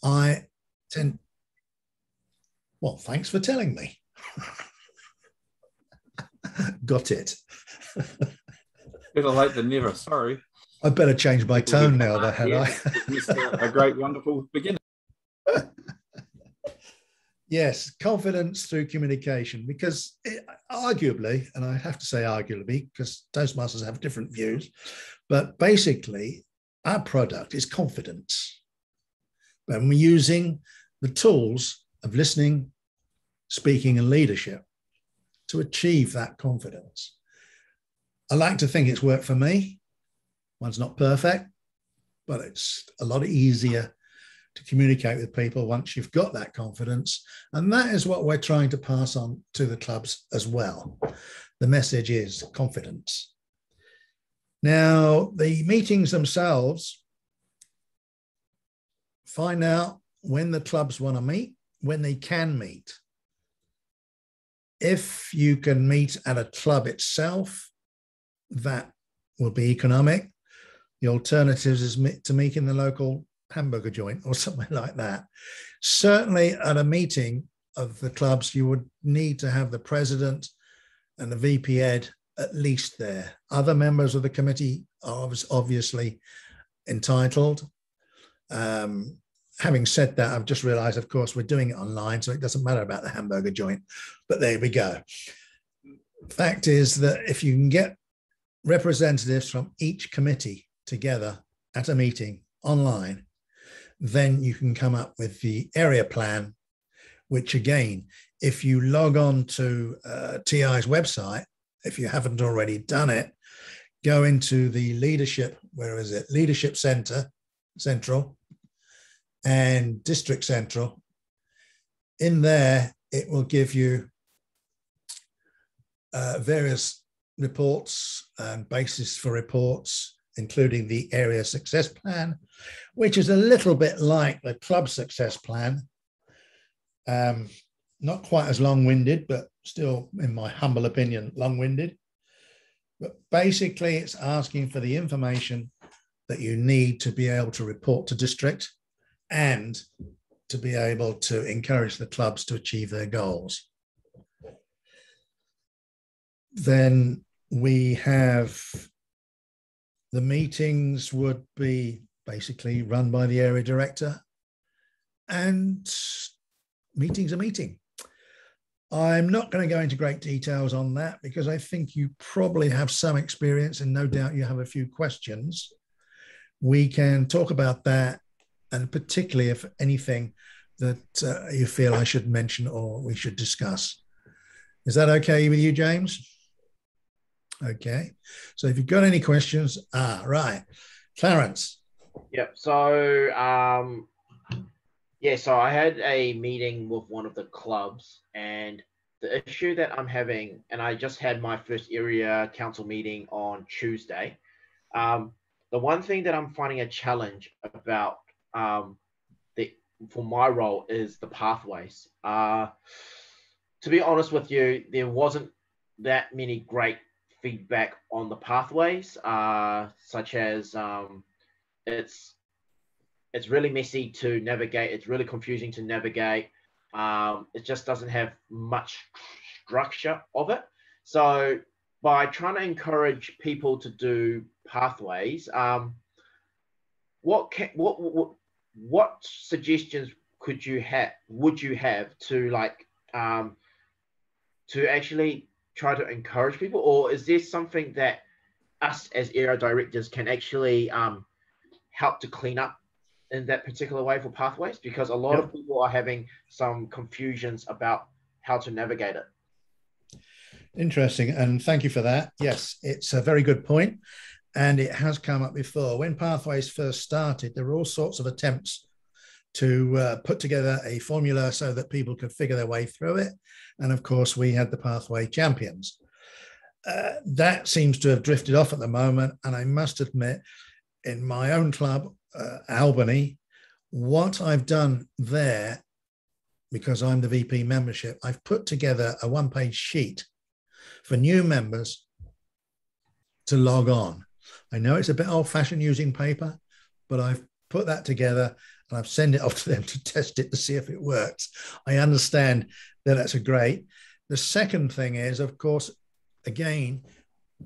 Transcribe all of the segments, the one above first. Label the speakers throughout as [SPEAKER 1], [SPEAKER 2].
[SPEAKER 1] I tend, well, thanks for telling me. Got it.
[SPEAKER 2] Better late than never. Sorry.
[SPEAKER 1] I better change my
[SPEAKER 2] People get
[SPEAKER 1] tone now,
[SPEAKER 2] hung
[SPEAKER 1] that
[SPEAKER 2] up
[SPEAKER 1] had
[SPEAKER 2] here.
[SPEAKER 1] I.
[SPEAKER 2] We've missed a great, wonderful beginning.
[SPEAKER 1] Yes, confidence through communication, because arguably, and I have to say arguably, because Toastmasters have different views, but basically, our product is confidence. And we're using the tools of listening, speaking, and leadership to achieve that confidence. I like to think it's worked for me. One's not perfect, but it's a lot easier to communicate with people once you've got that confidence. And that is what we're trying to pass on to the clubs as well. The message is confidence. Now, the meetings themselves, find out when the clubs want to meet, when they can meet. If you can meet at a club itself, that will be economic. The alternatives is to meet in the local hamburger joint or something like that. Certainly at a meeting of the clubs, you would need to have the president and the VP Ed at least there. Other members of the committee are obviously entitled. Having said that, I've just realized, of course, we're doing it online, so it doesn't matter about the hamburger joint, but there we go. Fact is that if you can get representatives from each committee together at a meeting online, then you can come up with the area plan, which again, if you log on to TI's website, if you haven't already done it, go into the leadership, where is it? Leadership Central and District Central. In there, it will give you various reports and basis for reports, including the area success plan, which is a little bit like the club success plan. Not quite as long-winded, but still, in my humble opinion, long-winded. But basically, it's asking for the information that you need to be able to report to district and to be able to encourage the clubs to achieve their goals. Then we have the meetings would be basically run by the area director, and meeting's a meeting. I'm not going to go into great details on that because I think you probably have some experience and no doubt you have a few questions. We can talk about that, and particularly if anything that you feel I should mention or we should discuss. Is that okay with you, James? Okay. So if you've got any questions, right. Clarence.
[SPEAKER 3] Yep. So, so I had a meeting with one of the clubs, and the issue that I'm having, and I just had my first area council meeting on Tuesday. The one thing that I'm finding a challenge about for my role is the pathways. To be honest with you, there wasn't that many great feedback on the pathways, such as it's really messy to navigate. It's really confusing to navigate. It just doesn't have much structure of it. So by trying to encourage people to do pathways, what suggestions would you have to to actually try to encourage people, or is there something that us as area directors can actually help to clean up in that particular way for pathways? Because a lot of people are having some confusions about how to navigate it.
[SPEAKER 1] Interesting, and thank you for that. Yes, it's a very good point, and it has come up before. When Pathways first started, there were all sorts of attempts to put together a formula so that people could figure their way through it. And of course, we had the Pathway champions. That seems to have drifted off at the moment. And I must admit, in my own club, Albany, what I've done there, because I'm the VP membership, I've put together a one-page sheet for new members to log on. I know it's a bit old-fashioned using paper, but I've put that together, and I've sent it off to them to test it to see if it works. I understand that that's a great. The second thing is, of course, again,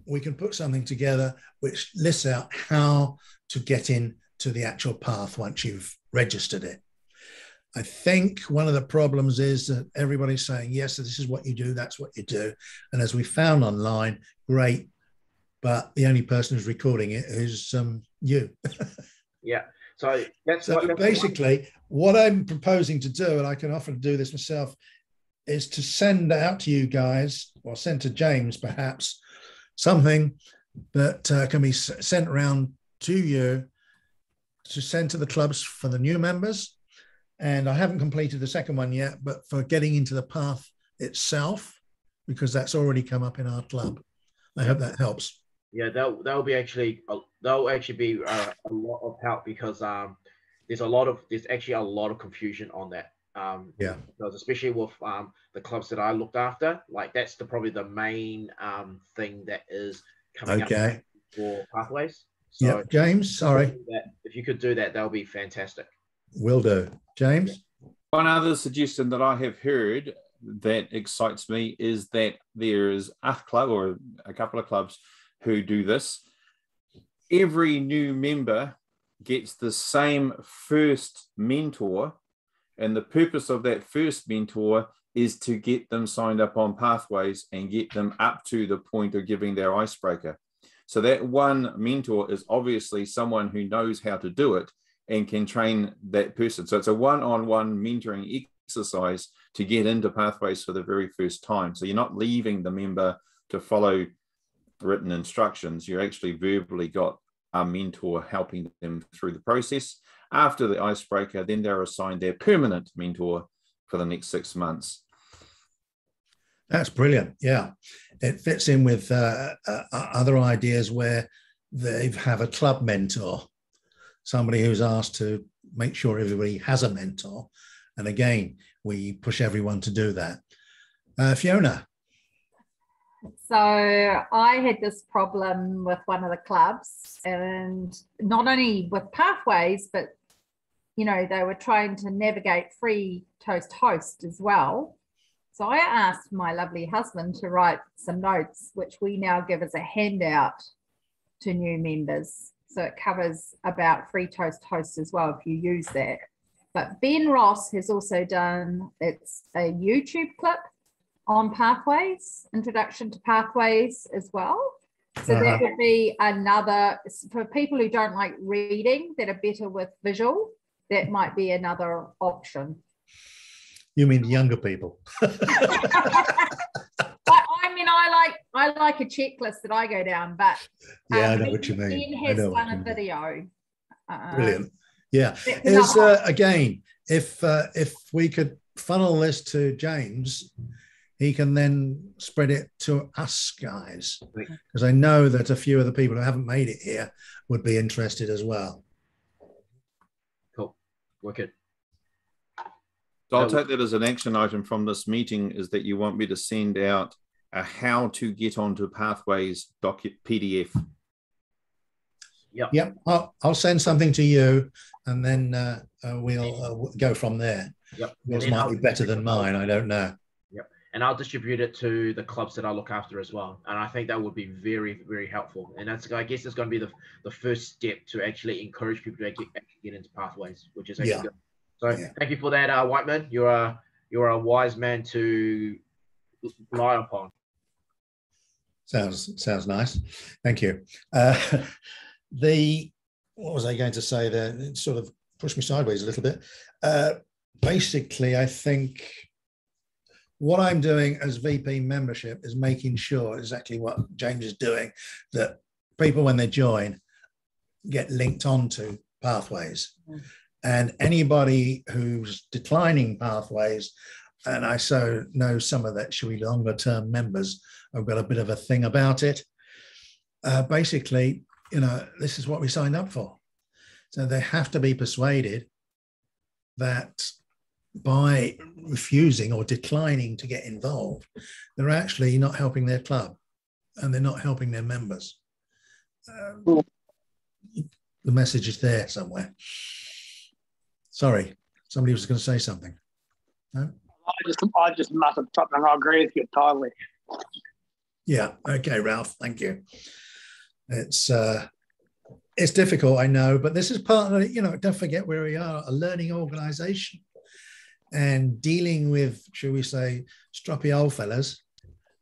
[SPEAKER 1] we can put something together which lists out how to get in to the actual path once you've registered it. I think one of the problems is that everybody's saying, yes, this is what you do, that's what you do. And as we found online, great, but the only person who's recording it is you.
[SPEAKER 3] Yeah. So that's
[SPEAKER 1] basically what I'm proposing to do, and I can often do this myself, is to send out to you guys, or send to James perhaps, something that can be sent around to you to send to the clubs for the new members. And I haven't completed the second one yet, but for getting into the path itself, because that's already come up in our club. I hope that helps.
[SPEAKER 3] Yeah, they'll actually be a lot of help, because there's actually a lot of confusion on that.
[SPEAKER 1] Yeah.
[SPEAKER 3] Because especially with the clubs that I looked after, like that's probably the main thing that is coming up for pathways. So
[SPEAKER 1] yeah, James, sorry.
[SPEAKER 3] If you could do that, that would be fantastic.
[SPEAKER 1] Will do. James?
[SPEAKER 2] One other suggestion that I have heard that excites me is that there is a club or a couple of clubs who do this. Every new member gets the same first mentor, and the purpose of that first mentor is to get them signed up on Pathways and get them up to the point of giving their icebreaker. So that one mentor is obviously someone who knows how to do it and can train that person. So it's a one-on-one mentoring exercise to get into Pathways for the very first time. So you're not leaving the member to follow written instructions. You actually verbally got a mentor helping them through the process. After the icebreaker, then they're assigned their permanent mentor for the next 6 months.
[SPEAKER 1] That's brilliant. Yeah, it fits in with other ideas where they have a club mentor, somebody who's asked to make sure everybody has a mentor. And again, we push everyone to do that. Fiona.
[SPEAKER 4] So I had this problem with one of the clubs, and not only with Pathways, but they were trying to navigate free toast host as well. So I asked my lovely husband to write some notes, which we now give as a handout to new members. So it covers about free toast host as well, if you use that. But Ben Ross has also done, it's a YouTube clip on Pathways, Introduction to Pathways as well. So that would be another, for people who don't like reading, that are better with visual, that might be another option.
[SPEAKER 1] You mean the younger people?
[SPEAKER 4] I like a checklist that I go down, but
[SPEAKER 1] yeah, I know what you mean.
[SPEAKER 4] Ben has done a video.
[SPEAKER 1] Brilliant. Yeah. Again, if we could funnel this to James, he can then spread it to us guys, because I know that a few of the people who haven't made it here would be interested as well.
[SPEAKER 3] Cool. Wicked.
[SPEAKER 2] So I'll take that as an action item from this meeting, is that you want me to send out a how to get onto Pathways PDF.
[SPEAKER 1] Yep. I'll send something to you, and then we'll go from there.
[SPEAKER 3] Yep.
[SPEAKER 1] Yours might be better than mine. I don't know.
[SPEAKER 3] Yep. And I'll distribute it to the clubs that I look after as well. And I think that would be very, very helpful. And that's, I guess, it's going to be the first step to actually encourage people to get into Pathways, which is actually good. So thank you for that, Wightman. You're a wise man to rely upon.
[SPEAKER 1] Sounds nice. Thank you. What was I going to say there? It sort of pushed me sideways a little bit. Basically, I think what I'm doing as VP membership is making sure exactly what James is doing, that people, when they join, get linked onto Pathways. And anybody who's declining Pathways, and I so know some of that should be longer term members, I've got a bit of a thing about it. Basically, this is what we signed up for. So they have to be persuaded that by refusing or declining to get involved, they're actually not helping their club and they're not helping their members. The message is there somewhere. Sorry, somebody was going to say something. No?
[SPEAKER 5] I just muttered something. I agree with you totally.
[SPEAKER 1] Yeah. Okay, Ralph. Thank you. It's difficult, I know, but this is part of it. Don't forget where we are, a learning organisation, and dealing with, shall we say, stroppy old fellas.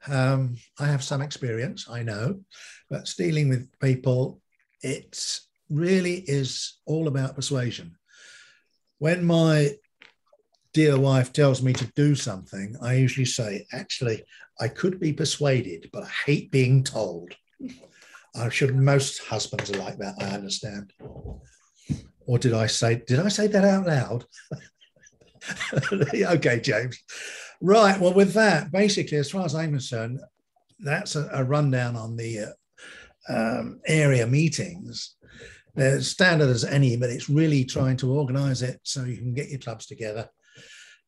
[SPEAKER 1] I have some experience, I know, but dealing with people, it really is all about persuasion. When my dear wife tells me to do something, I usually say, actually, I could be persuaded, but I hate being told. Most husbands are like that, I understand. Or did I say that out loud? Okay, James. Right, well, with that, basically, as far as I'm concerned, that's a rundown on the area meetings. They're standard as any, but it's really trying to organise it so you can get your clubs together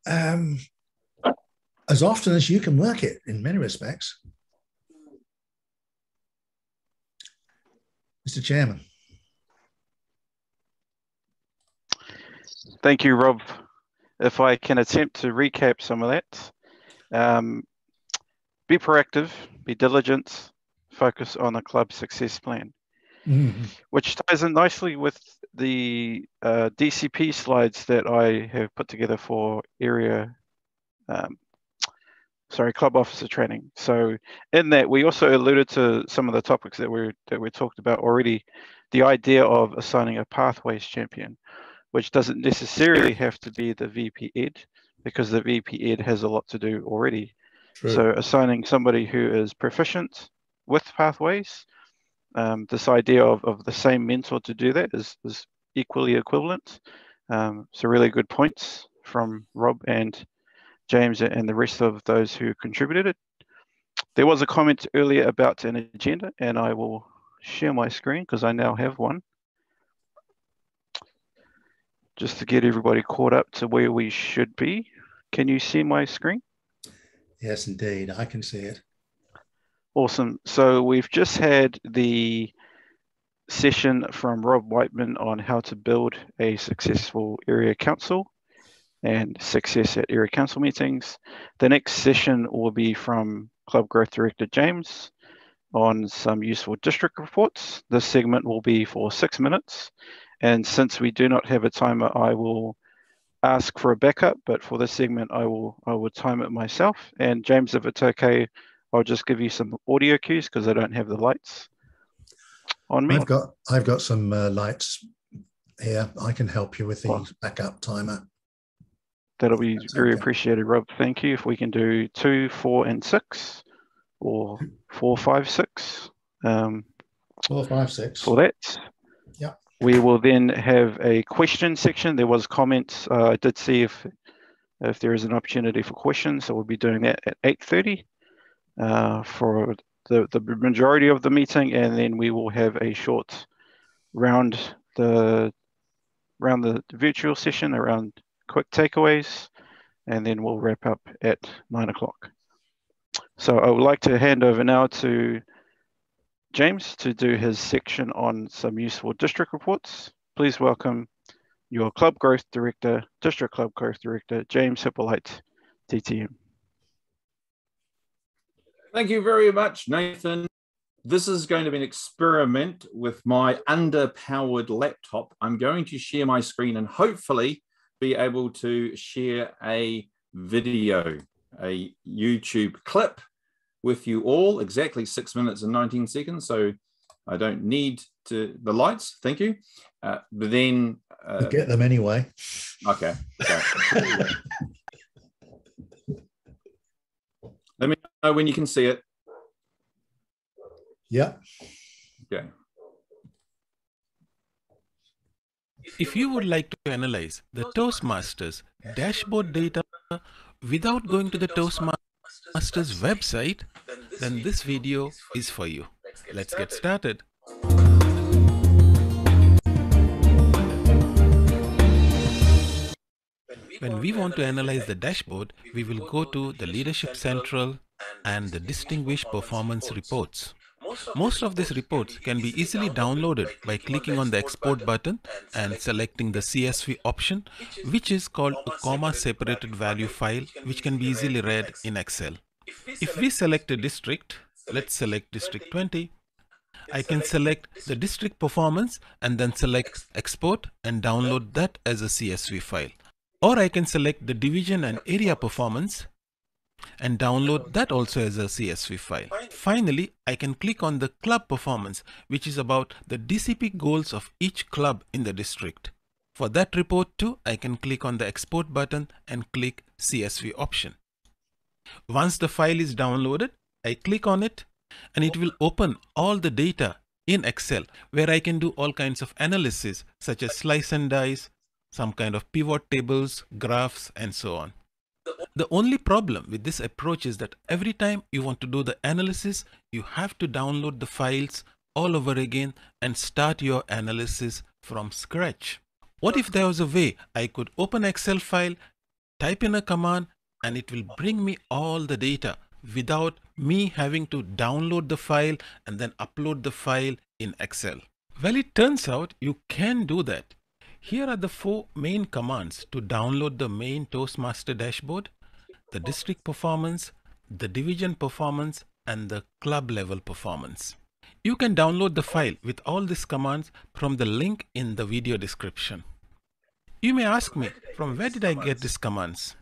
[SPEAKER 1] as often as you can work it in many respects. Mr. Chairman.
[SPEAKER 6] Thank you, Rob. If I can attempt to recap some of that, be proactive, be diligent, focus on a club success plan, which ties in nicely with the DCP slides that I have put together for club officer training. So in that, we also alluded to some of the topics that we talked about already. The idea of assigning a pathways champion, which doesn't necessarily have to be the VP Ed, because the VP Ed has a lot to do already. True. So assigning somebody who is proficient with pathways, this idea of the same mentor to do that is equally equivalent. So really good points from Rob and James and the rest of those who contributed it. There was a comment earlier about an agenda, and I will share my screen because I now have one, just to get everybody caught up to where we should be. Can you see my screen?
[SPEAKER 1] Yes, indeed. I can see it.
[SPEAKER 6] Awesome. So we've just had the session from Rob Wightman on how to build a successful area council and success at area council meetings. The next session will be from Club Growth Director James on some useful district reports. This segment will be for 6 minutes. And since we do not have a timer, I will ask for a backup, but for this segment, I will time it myself. And James, if it's okay, I'll just give you some audio cues because I don't have the lights on me.
[SPEAKER 1] I've got some lights here. I can help you with the backup timer.
[SPEAKER 6] That'll be very appreciated, Rob. Thank you. If we can do 2, 4, and 6, or 4, 5, 6.
[SPEAKER 1] 4, 5, 6.
[SPEAKER 6] For that.
[SPEAKER 1] Yeah.
[SPEAKER 6] We will then have a question section. There was comments. I did see if there is an opportunity for questions, so we'll be doing that at 8:30 for the majority of the meeting, and then we will have a short round the virtual session around quick takeaways, and then we'll wrap up at 9 o'clock. So I would like to hand over now to James to do his section on some useful district reports. Please welcome your Club Growth Director, District Club Growth Director, James Hippolyte, DTM.
[SPEAKER 2] Thank you very much, Nathan. This is going to be an experiment with my underpowered laptop. I'm going to share my screen and hopefully be able to share a video, a YouTube clip with you all, exactly 6 minutes and 19 seconds. So I don't need the lights. Thank you. But then
[SPEAKER 1] we'll get them anyway.
[SPEAKER 2] Okay. Let me know when you can see it.
[SPEAKER 1] Yeah.
[SPEAKER 2] Okay.
[SPEAKER 7] If you would like to analyze the Toastmasters dashboard data without going to the Toastmasters website, then this video is for you. Let's get started. When we want to analyze the dashboard, we will go to the Leadership Central and the Distinguished Performance Reports. Most of these reports can be easily downloaded by clicking on the export button and selecting the CSV option, which is called a comma separated value file, which can be easily read in Excel. If we select a district, let's select district 20, I can select the district performance and then select export and download that as a CSV file. Or I can select the division and area performance and download that also as a CSV file. Finally, I can click on the club performance, which is about the DCP goals of each club in the district. For that report too, I can click on the export button and click CSV option. Once the file is downloaded, I click on it and it will open all the data in Excel, where I can do all kinds of analysis such as slice and dice, some kind of pivot tables, graphs, and so on. The only problem with this approach is that every time you want to do the analysis, you have to download the files all over again and start your analysis from scratch. What if there was a way I could open Excel file, type in a command, and it will bring me all the data without me having to download the file and then upload the file in Excel? Well, it turns out you can do that. Here are the 4 main commands to download the main Toastmaster dashboard: the district performance, the division performance, and the club level performance. You can download the file with all these commands from the link in the video description. You may ask me, from where did I get these commands?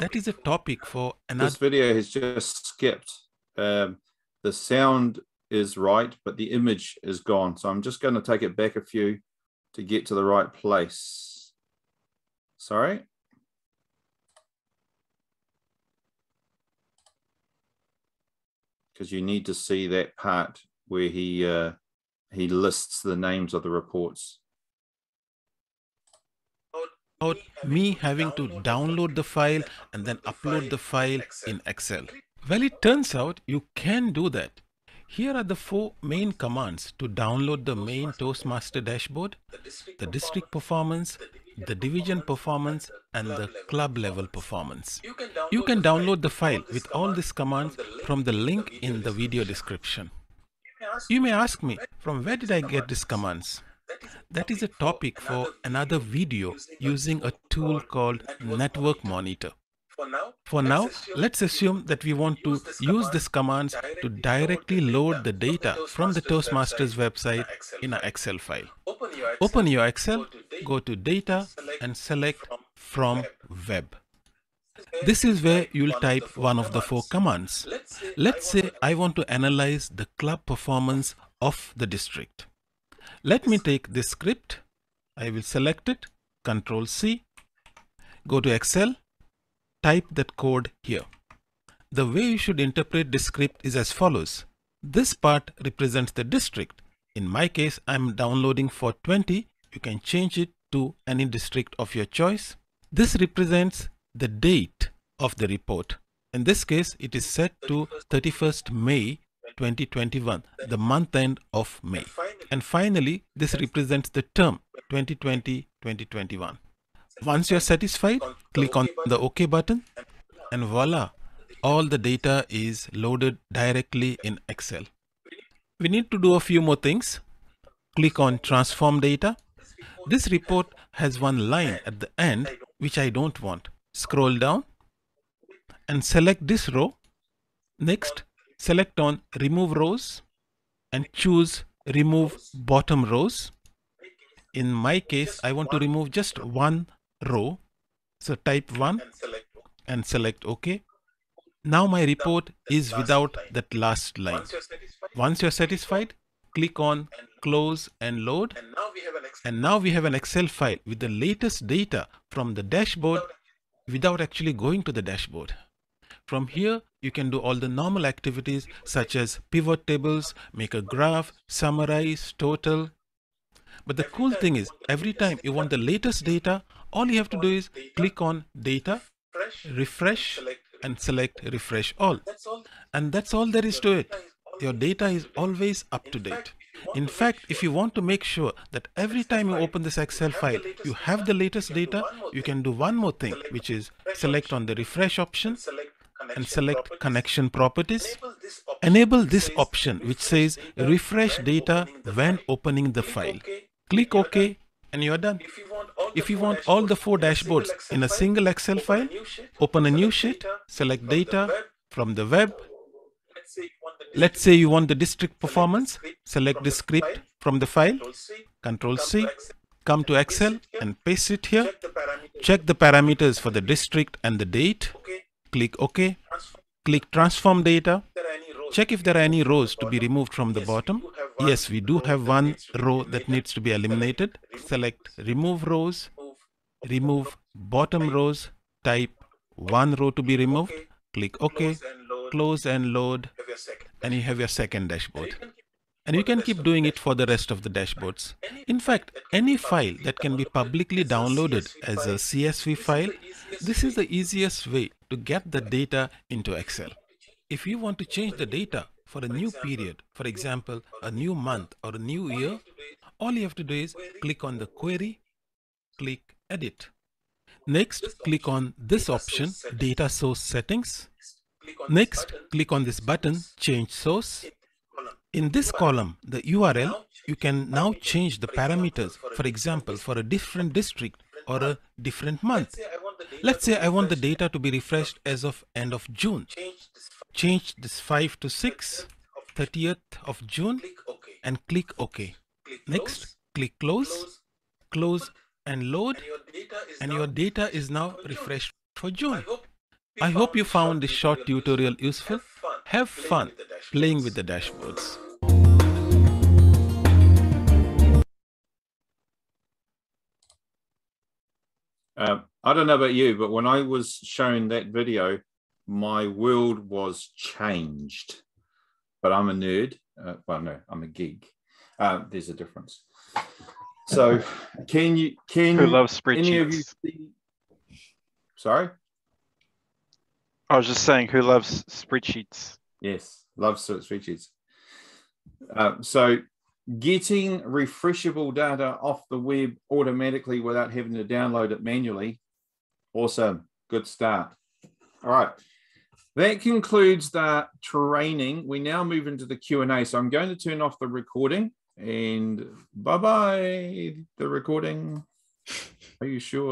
[SPEAKER 7] That is a topic for another.
[SPEAKER 2] This video has just skipped. The sound is right, but the image is gone. So I'm just going to take it back a few to get to the right place. Sorry. Because you need to see that part where he lists the names of the reports.
[SPEAKER 7] About me having to download the file and then upload the file in Excel. Well, it turns out you can do that. Here are the 4 main commands to download the main Toastmaster dashboard: the district performance, the division performance, and the club level performance. You can download the file with all these commands from the link in the video description. You may ask me, from where did I get these commands? That is a topic for another video using a tool called Network Monitor. For now, let's assume that we want to use these commands to directly load the data from the Toastmasters website in an Excel file. Open your Excel, go to Data, and select From Web. This is where you'll type one of the 4 commands. Let's say I want to analyze the club performance of the district. Let me take this script. I will select it, Control C, go to Excel, type that code here. The way you should interpret this script is as follows. This part represents the district. In my case, I'm downloading for 20. You can change it to any district of your choice. This represents the date of the report. In this case, it is set to 31st May 2021, the month end of May. And finally, this represents the term 2020-2021. Once you're satisfied, click on the OK button and voila, all the data is loaded directly in Excel. We need to do a few more things. Click on Transform Data. This report has one line at the end which I don't want. Scroll down and select this row. Next, select on Remove Rows and choose Remove Bottom Rows. In my case, I want to remove just one row. So type 1 and select OK. Now my report is without that last line. Once you're satisfied, click on Close and Load. And now we have an Excel file with the latest data from the dashboard without actually going to the dashboard. From here, you can do all the normal activities such as pivot tables, make a graph, summarize, total. But the cool thing is, every time you want the latest data, all you have to do is click on Data, refresh, and select Refresh All. And that's all there is to it. Your data is always up to date. In fact, if you want to make sure that every time you open this Excel file, you have the latest data, you can do one more thing, which is select on the Refresh option and select Connection Properties. enable this option which says refresh data when opening the file. Click OK and you're done. If you want all the 4 dashboards in a single Excel file, open a new sheet, select data from the web. Let's say you want the district performance, select the script from the file, Control C, come to Excel and paste it here. Check the parameters for the district and the date. Click OK. Click Transform Data. Check if there are any rows to be removed from the bottom. Yes, we do have one row that needs to be eliminated. Select Remove Rows, remove bottom rows, type one row to be removed. Click OK, close and load, and you have your second dashboard. And you can keep doing it for the rest of the dashboards. In fact, any file that can be publicly downloaded as a CSV file, this is the easiest way to get the data into Excel. If you want to change the data for a new period, for example, a new month or a new year, all you have to do is click on the query, click Edit. Next, click on this option, Data Source Settings. Next, click on this button, Change Source. In this column, the URL, you can now change the parameters, for example, for a different district or a different month. Let's say I want the data to be refreshed as of end of June. Change this 5 to 6, 30th of June, and click OK. Next, click Close, close and load, and your data is now refreshed for June. I hope you found this short tutorial useful. Have fun playing with the dashboards.
[SPEAKER 2] I don't know about you, but when I was shown that video, my world was changed. But I'm a nerd. Well, no, I'm a geek. There's a difference. So,
[SPEAKER 6] Who loves spreadsheets?
[SPEAKER 2] Any of you see? Sorry?
[SPEAKER 6] I was just saying, who loves spreadsheets?
[SPEAKER 2] Yes, loves spreadsheets. So, getting refreshable data off the web automatically without having to download it manually. Awesome. Good start. All right. That concludes the training. We now move into the Q&A. So I'm going to turn off the recording and bye-bye, the recording. Are you sure?